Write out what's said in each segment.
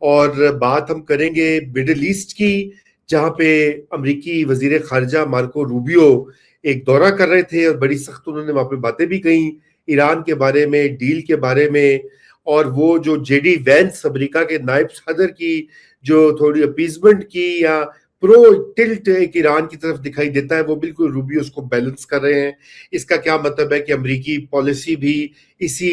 और बात हम करेंगे मिडिल ईस्ट की, जहां पे अमेरिकी वजीर खारजा मार्को रूबियो एक दौरा कर रहे थे और बड़ी सख्त उन्होंने वहां पे बातें भी कही ईरान के बारे में, डील के बारे में। और वो जो जेडी वैंस अमेरिका के नायब सदर की जो थोड़ी अपीजमेंट की या प्रो टिल्ट एक ईरान की तरफ दिखाई देता है, वो बिल्कुल रूबियो उसको बैलेंस कर रहे हैं। इसका क्या मतलब है कि अमेरिकी पॉलिसी भी इसी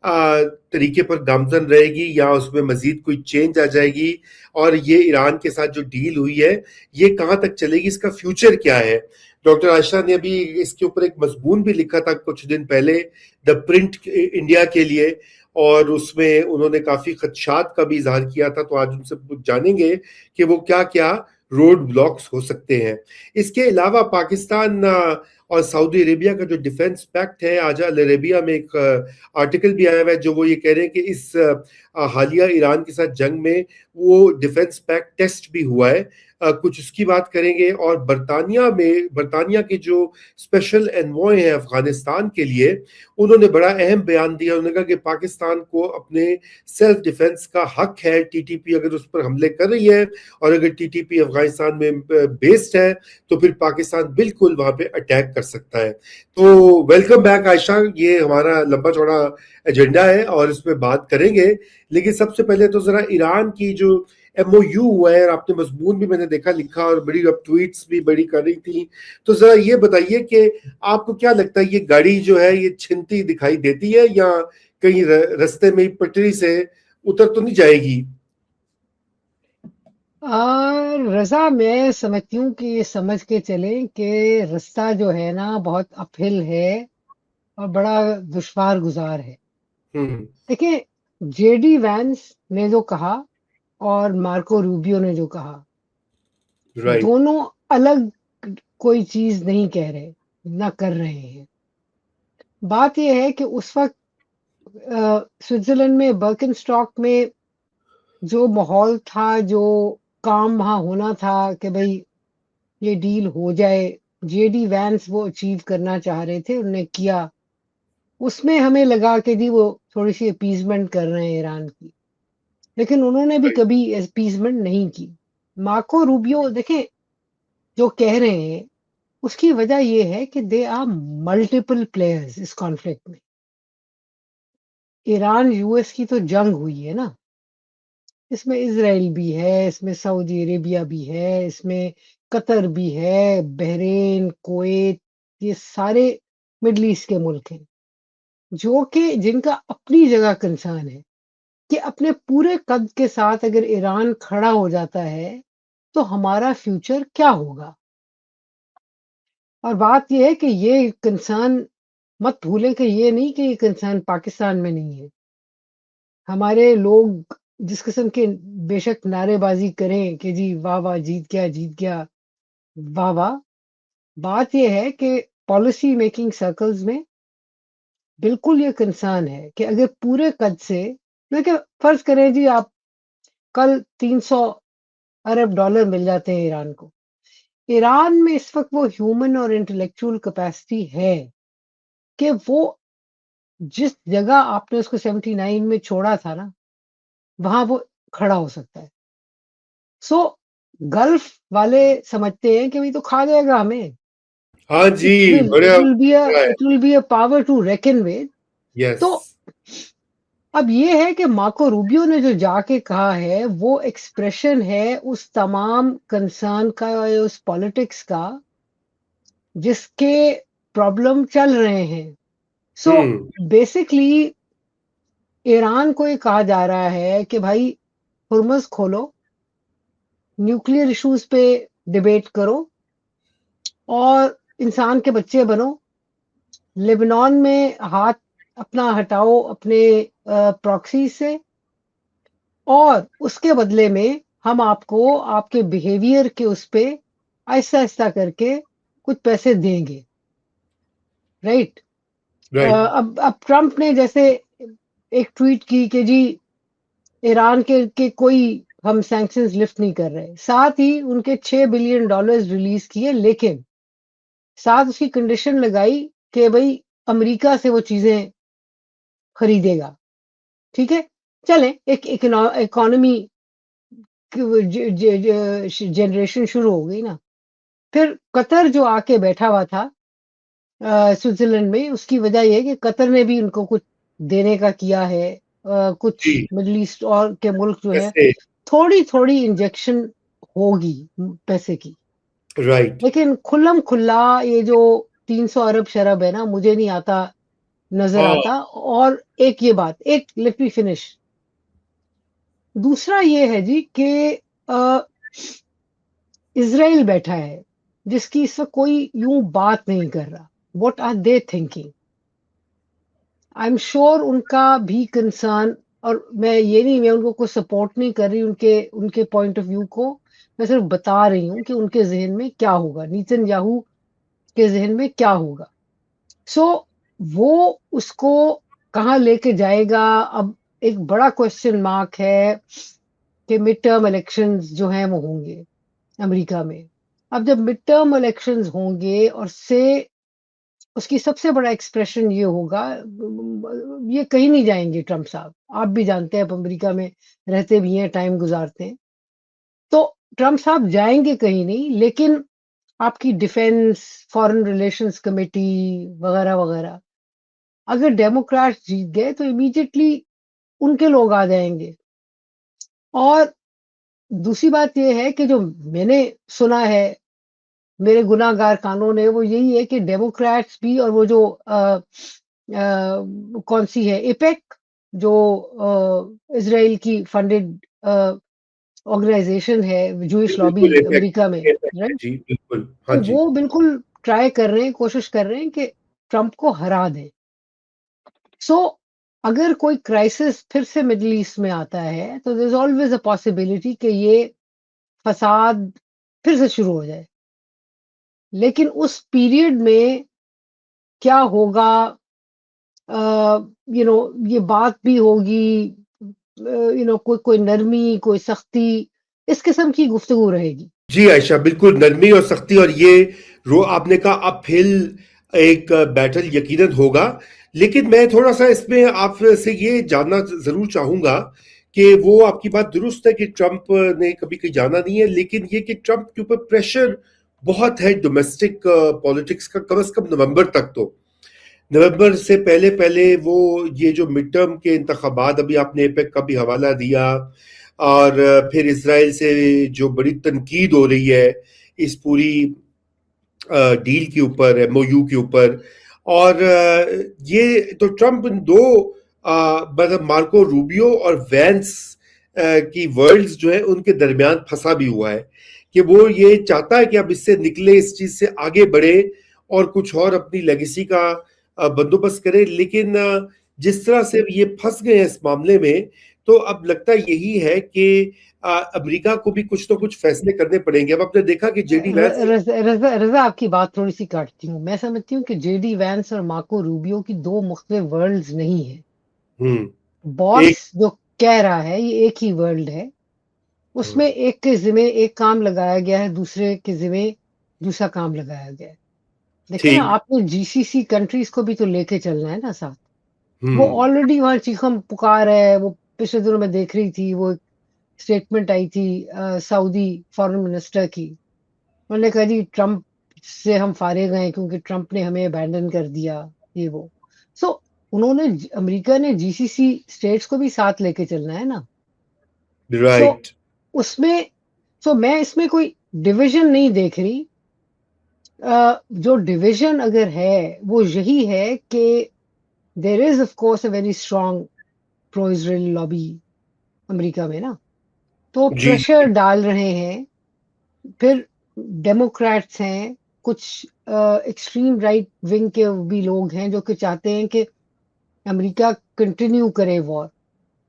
तरीके पर गामजन रहेगी या उसमें मजीद कोई चेंज आ जाएगी? और ये ईरान के साथ जो डील हुई है, ये कहाँ तक चलेगी, इसका फ्यूचर क्या है? डॉक्टर आशा ने अभी इसके ऊपर एक मजमून भी लिखा था कुछ दिन पहले द प्रिंट इंडिया के लिए, और उसमें उन्होंने काफी खदशात का भी इजहार किया था। तो आज उनसे कुछ जानेंगे कि वो क्या क्या रोड ब्लॉक्स हो सकते हैं। इसके अलावा पाकिस्तान और सऊदी अरेबिया का जो डिफेंस पैक्ट है, आज अल अरेबिया में एक आर्टिकल भी आया हुआ है जो वो ये कह रहे हैं कि इस हालिया ईरान के साथ जंग में वो डिफेंस पैक्ट टेस्ट भी हुआ है। कुछ उसकी बात करेंगे। और बरतानिया के जो स्पेशल एनवॉय हैं अफगानिस्तान के लिए, उन्होंने बड़ा अहम बयान दिया। उन्होंने कहा कि पाकिस्तान को अपने सेल्फ डिफेंस का हक है। टीटीपी अगर उस पर हमले कर रही है और अगर टीटीपी अफगानिस्तान में बेस्ड है, तो फिर पाकिस्तान बिल्कुल वहां पे अटैक कर सकता है। तो वेलकम बैक आयशा, ये हमारा लंबा चौड़ा एजेंडा है और इसमें बात करेंगे। लेकिन सबसे पहले तो जरा ईरान की जो एमओयू हुआ है, और आपने मजमून भी मैंने देखा लिखा और बड़ी अब ट्वीट्स भी बड़ी कर रही थी, तो जरा ये बताइए कि आपको क्या लगता है, ये गाड़ी जो है ये छिनती दिखाई देती है या कहीं रास्ते में पटरी से उतर तो नहीं जाएगी? रजा, मैं समझती हूँ कि ये समझ के चले कि रास्ता जो है ना बहुत अपहिल है और बड़ा दुश्वार गुजार है। हम्म। देखिए, जेडी वैंस ने जो कहा और मार्को रूबियो ने जो कहा, राइट। दोनों अलग कोई चीज नहीं कह रहे, ना कर रहे हैं। बात यह है कि उस वक्त स्विट्जरलैंड में बर्कनस्टॉक में जो माहौल था, जो काम वहां होना था कि भाई ये डील हो जाए, जेडी वैंस वो अचीव करना चाह रहे थे, उन्होंने किया। उसमें हमें लगा कि जी वो थोड़ी सी अपीजमेंट कर रहे हैं ईरान की, लेकिन उन्होंने भी राइट। कभी अपीजमेंट नहीं की। मार्को रूबियो देखें जो कह रहे हैं, उसकी वजह ये है कि दे आर मल्टीपल प्लेयर्स इस कॉन्फ्लिक्ट में। ईरान यूएस की तो जंग हुई है ना, इसमें इजराइल भी है, इसमें सऊदी अरेबिया भी है, इसमें कतर भी है, बहरीन, कुवैत, ये सारे मिडल ईस्ट के मुल्क हैं जो कि जिनका अपनी जगह कंसर्न है कि अपने पूरे कद के साथ अगर ईरान खड़ा हो जाता है तो हमारा फ्यूचर क्या होगा। और बात यह है कि ये कंसर्न मत भूलें कि ये नहीं कि ये कंसर्न पाकिस्तान में नहीं है। हमारे लोग जिस किस्म के बेशक नारेबाजी करें कि जी वाह वाह जीत गया जीत गया, वाह वाह, बात यह है कि पॉलिसी मेकिंग सर्कल्स में बिल्कुल ये कंसर्न है कि अगर पूरे कद से, देखिए फर्ज करें जी आप कल 300 अरब डॉलर मिल जाते हैं ईरान को। ईरान में इस वक्त वो ह्यूमन और इंटेलेक्चुअल कैपेसिटी है कि वो जिस जगह आपने उसको 79 में छोड़ा था ना, वहां वो खड़ा हो सकता है। सो गल्फ वाले समझते हैं कि भाई तो खा जाएगा हमें। हाँ जी। इट विल बड़ा इट विल बी अ है। It will be a power to reckon with. Yes. तो अब ये है कि मार्को रूबियो ने जो जाके कहा है वो एक्सप्रेशन है उस तमाम कंसर्न का, उस पॉलिटिक्स का जिसके प्रॉब्लम चल रहे हैं। सो हम्म। बेसिकली ईरान को ये कहा जा रहा है कि भाई हुर्मुज खोलो, न्यूक्लियर इश्यूज पे डिबेट करो और इंसान के बच्चे बनो। लेबनान में हाथ अपना हटाओ अपने प्रॉक्सी से, और उसके बदले में हम आपको आपके बिहेवियर के उस पे आहिस्ता आहिस्ता करके कुछ पैसे देंगे। राइट। राइट। अब ट्रम्प ने जैसे एक ट्वीट की कि जी ईरान के कोई हम सैंक्शंस लिफ्ट नहीं कर रहे, साथ ही उनके $6 बिलियन रिलीज किए, लेकिन साथ उसकी कंडीशन लगाई कि भाई अमेरिका से वो चीजें खरीदेगा। ठीक है, चलें, एक इकोनॉमी जनरेशन शुरू हो गई ना। फिर कतर जो आके बैठा हुआ था स्विट्जरलैंड में, उसकी वजह ये है कि कतर ने भी उनको कुछ देने का किया है। कुछ जी, मिडल ईस्ट और के मुल्क जो है, वैसे थोड़ी-थोड़ी इंजेक्शन होगी पैसे की। राइट। लेकिन खुल्लम-खुल्ला ये जो 300 अरब शरब है ना, मुझे नहीं आता, नज़र हाँ, आता। और एक ये बात, एक लेट मी फिनिश। दूसरा ये है जी कि अ, इज़राइल बैठा है, जिसकी इस वक़्त कोई यूँ बात नहीं कर रहा। What are they thinking? I am sure उनका भी कंसर्न, और मैं उनको कुछ सपोर्ट नहीं कर रही, उनके उनके पॉइंट ऑफ व्यू को। मैं सिर्फ बता रही हूँ कि उनके ज़हन में क्या होगा, नेतन्याहू के ज़हन में क्या होगा। सो वो उसको कहाँ लेके जाएगा? अब एक बड़ा क्वेश्चन मार्क है कि मिड टर्म इलेक्शंस जो हैं वो होंगे अमेरिका में। अब जब मिड टर्म इलेक्शंस होंगे और से उसकी सबसे बड़ा एक्सप्रेशन ये होगा, ये कहीं नहीं जाएँगे ट्रम्प साहब। आप भी जानते हैं, आप अमेरिका में रहते भी हैं, टाइम गुज़ारते हैं। तो ट्रम्प साहब जाएँगे कहीं नहीं, लेकिन आपकी डिफेंस, फॉरेन रिलेशंस कमिटी वगैरह-वगैरह, अगर डेमोक्रेट्स जीत गए तो इमीडिएटली उनके लोग आ जाएँगे। और दूसरी बात ये है कि जो मैंने सुना है, मेरे गुनाहगार कानों ने, वो यही है कि डेमोक्रेट्स भी, और वो जो कौन-सी है एपेक, जो इज़राइल की फंडेड ऑर्गनाइज़ेशन है, जूइश लॉबी बिल्कुल इफेक्ट अमेरिका में, इफेक्ट है राइट? जी, बिल्कुल। हाँ तो जी। वो बिल्कुल ट्राई कर रहे हैं, कोशिश कर रहे हैं कि ट्रम्प को हरा दें। सो अगर कोई क्राइसिस फिर से मिडल ईस्ट में आता है, तो there is always a possibility कि ये फसाद फिर से शुरू हो जाए। लेकिन उस पीरियड में क्या होगा? अ, ये बात भी होगी, कोई कोई नरमी, कोई सख्ती, इस किस्म की गुफ्तगू रहेगी। जी आयशा, बिल्कुल नरमी और सख्ती, और ये रो आपने कहा अपहिल एक बैटल यकीनन होगा। लेकिन मैं थोड़ा सा इसमें आपसे ये जानना जरूर चाहूंगा कि वो आपकी बात दुरुस्त है कि ट्रंप ने कभी कहीं जाना नहीं है, लेकिन ये कि ट्रंप के ऊपर प्रेशर बहुत है डोमेस्टिक पॉलिटिक्स का, कम से कम नवंबर तक। तो नवंबर से पहले पहले वो ये जो मिड टर्म के इंतखाबात, अभी आपने एपेक का भी हवाला दिया, और फिर इसराइल से जो बड़ी तनकीद हो रही है इस पूरी डील के ऊपर, एमओयू के ऊपर। और ये तो ट्रंप दो मतलब मार्को रूबियो और वैंस की वर्ल्ड्स जो है उनके दरमियान फंसा भी हुआ है कि वो ये चाहता है कि अब इससे निकले, इस चीज से आगे बढ़े और कुछ और अपनी लेगेसी का बंदोबस्त करे। लेकिन जिस तरह से ये फंस गए हैं इस मामले में, तो अब लगता यही है कि अमेरिका को भी कुछ तो कुछ फैसले करने पड़ेंगे। अब आपने देखा कि जेडी र वैंस। रज़ा रज़ा रज़ा आपकी बात थोड़ी-सी काटती हूँ। मैं समझती हूँ कि जेडी वैंस और मार्को रूबियो की 2 मुख्तलिफ वर्ल्ड्स नहीं हैं। हम्म। बॉस एक। जो कह रहा है, ये एक ही वर्ल्ड है। उसमें एक के ज़िम्मे एक काम लगाया गया है, दूसरे के ज़िम्मे दूसरा काम लगाया गया है। देखिए ना, ठीक। आपने जीसीसी कंट्रीज़ को भी तो लेके चलना है ना साथ। वो हम्म। ऑलरेडी वहाँ चीखम-पुकार है। वो पिछले दिनों मैं देख रही थी, वो स्टेटमेंट आई थी सऊदी फॉरेन मिनिस्टर की। उन्होंने कहा जी ट्रंप से हम फारिग हैं क्योंकि ट्रंप ने हमें अबैंडन कर दिया, ये वो। सो अमेरिका ने जीसीसी स्टेट्स को भी साथ लेके चलना है ना। सो राइट। उसमें मैं इसमें कोई डिवीजन नहीं देख रही। जो डिवीजन अगर है वो यही है कि there is of course a very strong pro Israel lobby America में ना। तो जी। प्रेशर डाल रहे हैं। फिर डेमोक्रेट्स हैं, कुछ एक्सट्रीम राइट विंग के भी लोग हैं जो कि चाहते हैं कि अमेरिका कंटिन्यू करे वॉर।